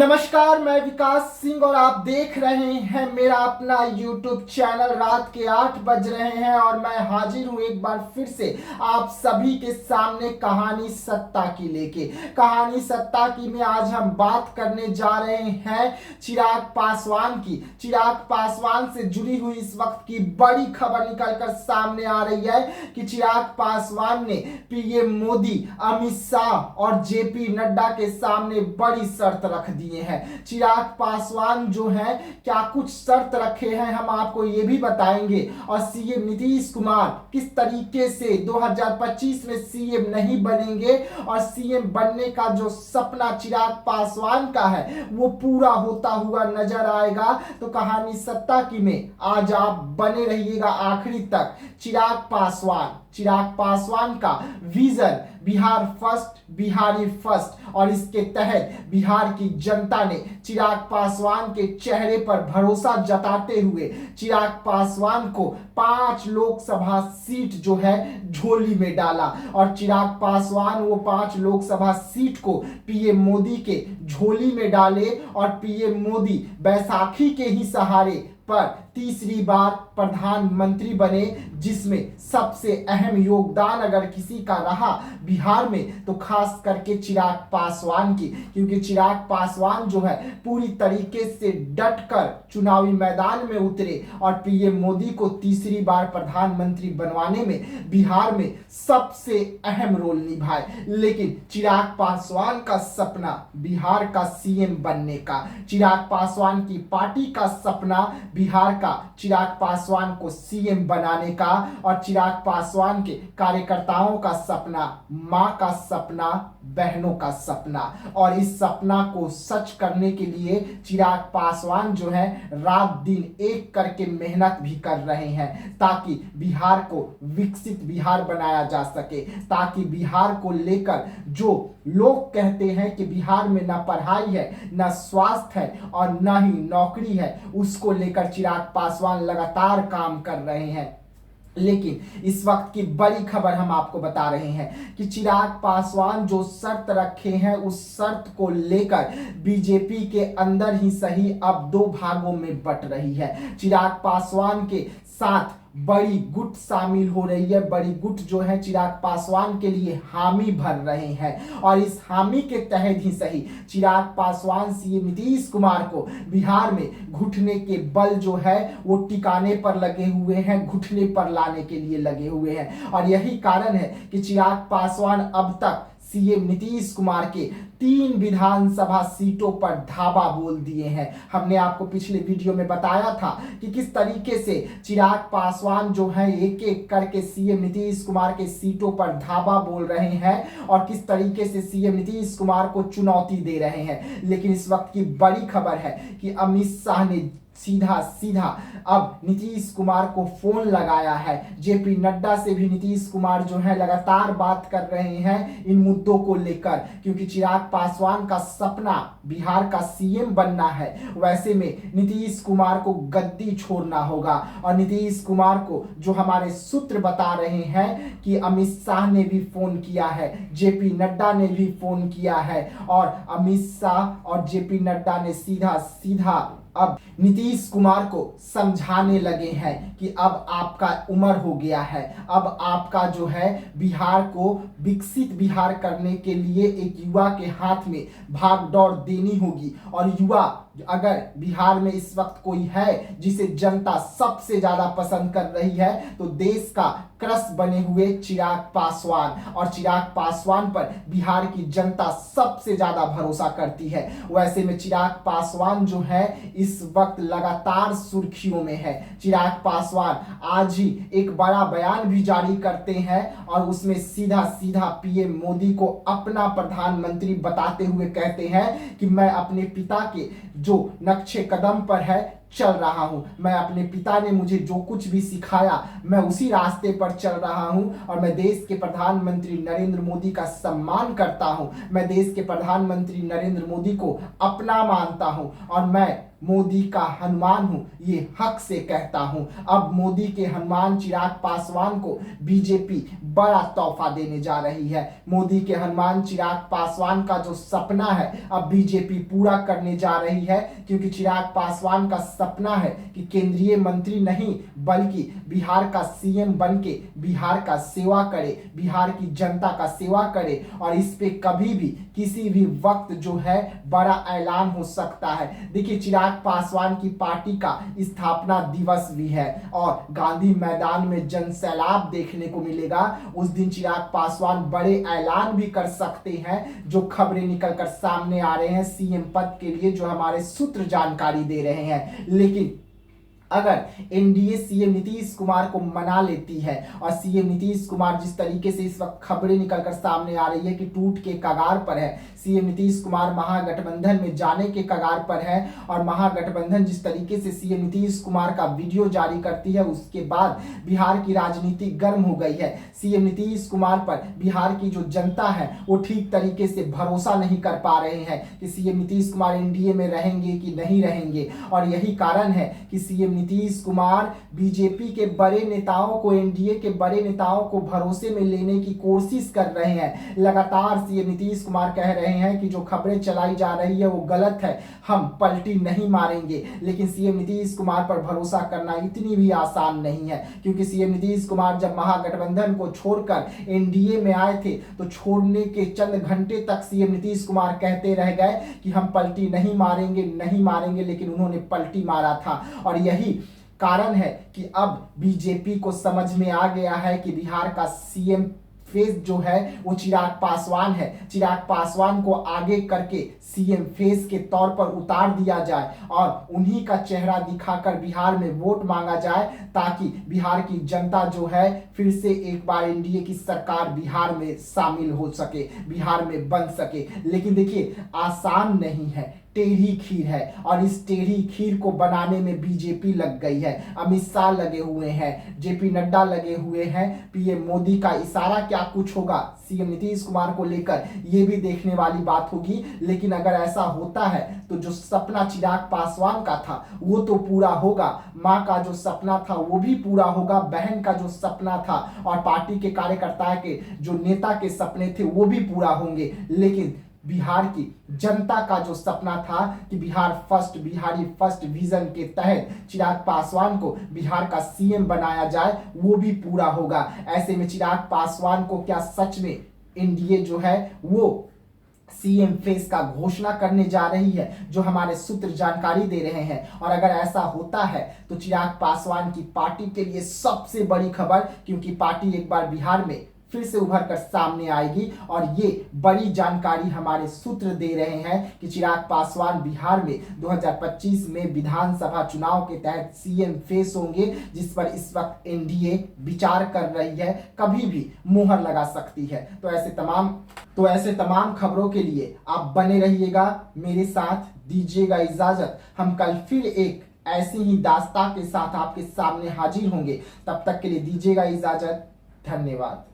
नमस्कार, मैं विकास सिंह और आप देख रहे हैं मेरा अपना YouTube चैनल। रात के 8 बज रहे हैं और मैं हाजिर हूं एक बार फिर से आप सभी के सामने कहानी सत्ता की लेके। कहानी सत्ता की में आज हम बात करने जा रहे हैं चिराग पासवान की। चिराग पासवान से जुड़ी हुई इस वक्त की बड़ी खबर निकलकर सामने आ रही है कि चिराग पासवान ने पीएम मोदी, अमित शाह और जेपी नड्डा के सामने बड़ी शर्त रख दी हैं। चिराग पासवान जो हैं क्या कुछ शर्त रखे हैं हम आपको ये भी बताएंगे। और सीएम नीतीश कुमार किस तरीके से 2025 में सीएम नहीं बनेंगे और सीएम बनने का जो सपना चिराग पासवान का है वो पूरा होता हुआ नजर आएगा। तो कहानी सत्ता की में आज आप बने रहिएगा आखिरी तक। चिराग पासवान का vision Bihar first, Bihari first, और इसके तहत बिहार की जनता ने चिराग पासवान के चेहरे पर भरोसा जताते हुए चिराग पासवान को 5 लोकसभा सीट जो है झोली में डाला। और चिराग पासवान वो 5 लोकसभा सीट को पीएम मोदी के झोली में डाले और पीएम मोदी बैसाखी के ही सहारे पर तीसरी बार प्रधानमंत्री बने, जिसमें सबसे अहम योगदान अगर किसी का रहा बिहार में तो खास करके चिराग पासवान की। क्योंकि चिराग पासवान जो है पूरी तरीके से डटकर चुनावी मैदान में उतरे और पीएम मोदी को तीसरी बार प्रधानमंत्री बनवाने में बिहार में सबसे अहम रोल निभाए। लेकिन चिराग पासवान का सपना बिहार का सीएम बनने का, चिराग पासवान की पार्टी का सपना बिहार का चिराग पासवान को सीएम बनाने का, और चिराग पासवान के कार्यकर्ताओं का सपना, मां का सपना, बहनों का सपना। और इस सपना को सच करने के लिए चिराग पासवान जो है रात दिन एक करके मेहनत भी कर रहे हैं ताकि बिहार को विकसित बिहार बनाया जा सके, ताकि बिहार को लेकर जो लोग कहते हैं कि बिहार में ना पढ़ाई है, ना स्वास्थ्य है और ना ही नौकरी है, उसको लेकर चिराग पासवान लगातार काम कर रहे हैं। लेकिन इस वक्त की बड़ी खबर हम आपको बता रहे हैं कि चिराग पासवान जो शर्त रखे हैं उस शर्त को लेकर बीजेपी के अंदर ही सही अब 2 भागों में बट रही है। चिराग पासवान के साथ बड़ी गुट शामिल हो रही है। बड़ी गुट जो है चिराग पासवान के लिए हामी भर रहे हैं और इस हामी के तहत ही सही चिराग पासवान सीएम नीतीश कुमार को बिहार में घुटने के बल जो है वो टिकाने पर लगे हुए हैं, घुटने पर लाने के लिए लगे हुए हैं। और यही कारण है कि चिराग पासवान अब तक सीएम नीतीश कुमार के 3 विधानसभा सीटों पर धावा बोल दिए हैं। हमने आपको पिछले वीडियो में बताया था कि किस तरीके से चिराग पासवान जो है एक एक करके सीएम नीतीश कुमार के सीटों पर धावा बोल रहे हैं और किस तरीके से सीएम नीतीश कुमार को चुनौती दे रहे हैं। लेकिन इस वक्त की बड़ी खबर है कि अमित शाह ने सीधा अब नीतीश कुमार को फोन लगाया है। जेपी नड्डा से भी नीतीश कुमार जो है लगातार बात कर रहे हैं इन मुद्दों को लेकर, क्योंकि चिराग पासवान का सपना बिहार का सीएम बनना है। वैसे में नीतीश कुमार को गद्दी छोड़ना होगा और नीतीश कुमार को जो हमारे सूत्र बता रहे हैं कि अमित शाह ने भी फोन किया है, जेपी नड्डा ने भी फोन किया है और अमित शाह और जेपी नड्डा ने सीधा अब नीतीश कुमार को समझाने लगे हैं कि अब आपका उम्र हो गया है, अब आपका जो है बिहार को विकसित बिहार करने के लिए एक युवा के हाथ में भागदौड़ देनी होगी। और युवा अगर बिहार में इस वक्त कोई है जिसे जनता सबसे ज्यादा पसंद कर रही है तो देश का क्रश बने हुए चिराग पासवान, और चिराग पासवान पर बिहार की जनता सबसे ज्यादा भरोसा करती है। वैसे में चिराग पासवान जो है इस वक्त लगातार सुर्खियों में है। चिराग पासवान आज ही एक बड़ा बयान भी जारी करते हैं और उसमें सीधा पीएम मोदी को अपना प्रधानमंत्री बताते हुए कहते हैं कि मैं अपने पिता के जो नक्शे कदम पर है चल रहा हूं। मैं अपने पिता ने मुझे जो कुछ भी सिखाया मैं उसी रास्ते पर चल रहा हूं और मैं देश के प्रधानमंत्री नरेंद्र मोदी का सम्मान करता हूं। मैं देश के प्रधानमंत्री नरेंद्र मोदी को अपना मानता हूं और मैं मोदी का हनुमान हूं, ये हक से कहता हूं। अब मोदी के हनुमान चिराग पासवान को बीजेपी बड़ा तोहफा देने जा रही है। मोदी के हनुमान चिराग पासवान का जो सपना है अब बीजेपी पूरा करने जा रही है, क्योंकि चिराग पासवान का सपना है कि केंद्रीय मंत्री नहीं बल्कि बिहार का सीएम बनके बिहार का सेवा करे, बिहार की जनता का सेवा करे। और इस पे कभी भी किसी भी वक्त जो है बड़ा ऐलान हो सकता है। देखिए, चिराग पासवान की पार्टी का स्थापना दिवस भी है और गांधी मैदान में जन सैलाब देखने को मिलेगा। उस दिन चिराग पासवान बड़े ऐलान भी कर सकते हैं, जो खबरें निकलकर सामने आ रहे हैं सीएम पद के लिए, जो हमारे सूत्र जानकारी दे रहे हैं। लेकिन अगर एनडीए सीएम नीतीश कुमार को मना लेती है और सीएम नीतीश कुमार जिस तरीके से इस वक्त खबरें निकलकर सामने आ रही है कि टूट के कगार पर है, सीएम नीतीश कुमार महागठबंधन में जाने के कगार पर है और महागठबंधन जिस तरीके से सीएम नीतीश कुमार का वीडियो जारी करती है, उसके बाद बिहार की राजनीति गर्म हो गई है। सीएम नीतीश कुमार पर बिहार की जो जनता है वो ठीक तरीके से भरोसा नहीं कर पा रहे हैं कि सीएम नीतीश कुमार एनडीए में रहेंगे कि नहीं रहेंगे। और यही कारण है कि सीएम नीतीश कुमार बीजेपी के बड़े नेताओं को, एनडीए के बड़े नेताओं को भरोसे में लेने की कोशिश कर रहे हैं। लगातार सीएम नीतीश कुमार कह रहे हैं कि जो खबरें चलाई जा रही है वो गलत है, हम पलटी नहीं मारेंगे। लेकिन सीएम नीतीश कुमार पर भरोसा करना इतनी भी आसान नहीं है, क्योंकि सीएम नीतीश कुमार जब महागठबंधन को छोड़कर एनडीए में आए थे तो छोड़ने के चंद घंटे तक सीएम नीतीश कुमार कहते रह गए कि हम पलटी नहीं मारेंगे, नहीं मारेंगे, लेकिन उन्होंने पलटी मारा था। और यही कारण है कि अब बीजेपी को समझ में आ गया है कि बिहार का सीएम फेस जो है वो चिराग पासवान है। चिराग पासवान को आगे करके सीएम फेस के तौर पर उतार दिया जाए और उन्हीं का चेहरा दिखाकर बिहार में वोट मांगा जाए, ताकि बिहार की जनता जो है फिर से एक बार एनडीए की सरकार बिहार में शामिल हो सके, बिहार में बन सके। लेकिन देखिए, आसान नहीं है, टेढ़ी खीर है और इस टेढ़ी खीर को बनाने में बीजेपी लग गई है। अमित शाह लगे हुए हैं, जेपी नड्डा लगे हुए हैं, पीएम मोदी का इशारा क्या कुछ होगा सीएम नीतीश कुमार को लेकर, ये भी देखने वाली बात होगी। लेकिन अगर ऐसा होता है तो जो सपना चिराग पासवान का था वो तो पूरा होगा, माँ का जो सपना था वो भी पूरा होगा, बहन का जो सपना था और पार्टी के कार्यकर्ता के जो नेता के सपने थे वो भी पूरा होंगे। लेकिन बिहार की जनता का जो सपना था कि Bihar first, Bihari first vision के तहत चिराग पासवान को बिहार का सीएम बनाया जाए, वो भी पूरा होगा। ऐसे में चिराग पासवान को क्या सच में एनडीए जो है वो सीएम फेस का घोषणा करने जा रही है, जो हमारे सूत्र जानकारी दे रहे हैं। और अगर ऐसा होता है तो चिराग पासवान की पार्टी के लिए सबसे बड़ी खबर, क्योंकि पार्टी एक बार बिहार में फिर से उभर कर सामने आएगी। और ये बड़ी जानकारी हमारे सूत्र दे रहे हैं कि चिराग पासवान बिहार में 2025 में विधानसभा चुनाव के तहत सीएम फेस होंगे, जिस पर इस वक्त एनडीए विचार कर रही है, कभी भी मुहर लगा सकती है। तो ऐसे तमाम खबरों के लिए आप बने रहिएगा मेरे साथ, दीजिएगा इजाजत। हम कल फिर एक ऐसी ही दास्तां के साथ आपके सामने हाजिर होंगे। तब तक के लिए दीजिएगा इजाजत। धन्यवाद।